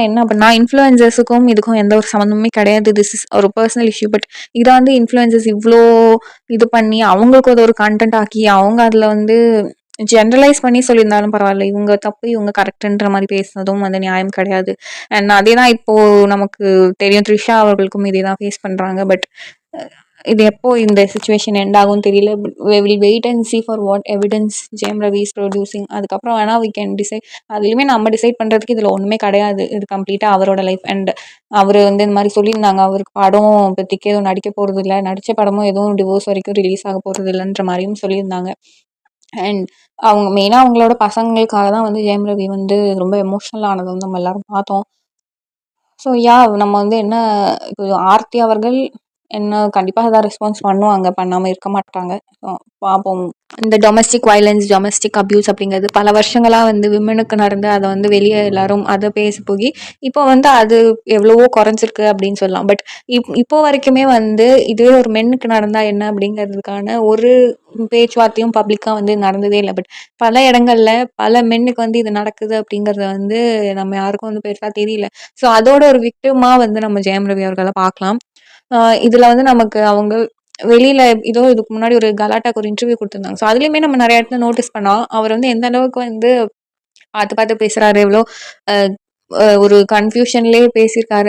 என்ன அப்படின்னா, இன்ஃப்ளூயன்சர்ஸுக்கும் இதுக்கும் எந்த ஒரு சம்மந்தமுமே கிடையாது. திஸ் இஸ் ஒரு பெர்சனல் இஷ்யூ. பட் இத வந்து இன்ஃப்ளூயன்சர்ஸ் இவ்ளோ இது பண்ணி, அவங்களுக்கு அது ஒரு கன்டென்ட் ஆக்கி, அவங்க அதுல வந்து ஜெனரலைஸ் பண்ணி சொல்லியிருந்தாலும் பரவால்ல. இவங்க தப்பு, இவங்க கரெக்ட்டுன்ற மாரி பேசுனதும் வந்து நியாயம் கிடையாது. அண்ட் அதேதான் இப்போ நமக்கு தெரியும். த்ரிஷா அவர்களுக்கும் இதே தான் ஃபேஸ் பண்றாங்க. பட் இது எப்போ இந்த சிச்சுவேஷன் எண்ட் ஆகும்னு தெரியல. We will wait and see for what evidence Jayam Ravi is producing. அதுக்கப்புறம் வேணா வி கேன் டிசைட். அதுலயுமே நம்ம டிசைட் பண்றதுக்கு இதுல ஒண்ணுமே கிடையாது. இது கம்ப்ளீட்டா அவரோட லைஃப். அண்ட் அவரு வந்து இந்த மாரி சொல்லியிருந்தாங்க. அவருக்கு படம் இப்போதைக்கு எதுவும் நடிக்க போறதில்ல. நடிச்ச படமும் எதுவும் டிவோர்ஸ் வரைக்கும் ரிலீஸ் ஆக போறதில்லன்ற மாரியும் சொல்லியிருந்தாங்க. அண்ட் அவங்க மெயினா அவங்களோட பசங்களுக்காக தான் வந்து ஜெயம் ரவி வந்து ரொம்ப எமோஷனல் ஆனது வந்து நம்ம எல்லாரும் பார்த்தோம். ஸோ நம்ம வந்து என்ன இப்போ ஆர்த்தி அவர்கள் என்ன கண்டிப்பா ஏதாவது ரெஸ்பான்ஸ் பண்ணுவாங்க. பண்ணாம இருக்க மாட்டாங்க. பார்ப்போம். இந்த டொமஸ்டிக் வயலன்ஸ், டொமஸ்டிக் அப்யூஸ் அப்படிங்கிறது பல வருஷங்களா வந்து விமனுக்கு நடந்து அத வந்து வெளிய எல்லாரும் அத பேசி போகி, இப்போ வந்து அது எவ்வளவோ குறைஞ்சிருக்கு அப்படின்னு சொல்லலாம். பட் இப்போ வரைக்குமே வந்து இதுவே ஒரு மென்னுக்கு நடந்தா என்ன அப்படிங்கிறதுக்கான ஒரு பேச்சுவார்த்தையும் பப்ளிக்கா வந்து நடந்ததே இல்ல. பட் பல இடங்கள்ல பல மென்னுக்கு வந்து இது நடக்குது அப்படிங்கிறது வந்து நம்ம யாருக்கும் வந்து பெருசா தெரியல. ஸோ அதோட ஒரு விக்டிமா வந்து நம்ம ஜெயம் ரவி அவர்கள பார்க்கலாம். இதுல வந்து நமக்கு அவங்க வெளியில இதுக்கு முன்னாடி ஒரு கலாட்டாக்கு ஒரு இன்டர்வியூ குடுத்திருந்தாங்க. ஸோ அதுலயுமே நம்ம நெறைய இடத்துல நோட்டீஸ் பண்ணோம். அவர் வந்து எந்த அளவுக்கு வந்து பாத்து பாத்து பேசுறாரு, எவ்வளோ அ ஒரு கன்ஃப்யூஷன்லயே பேசியிருக்காரு.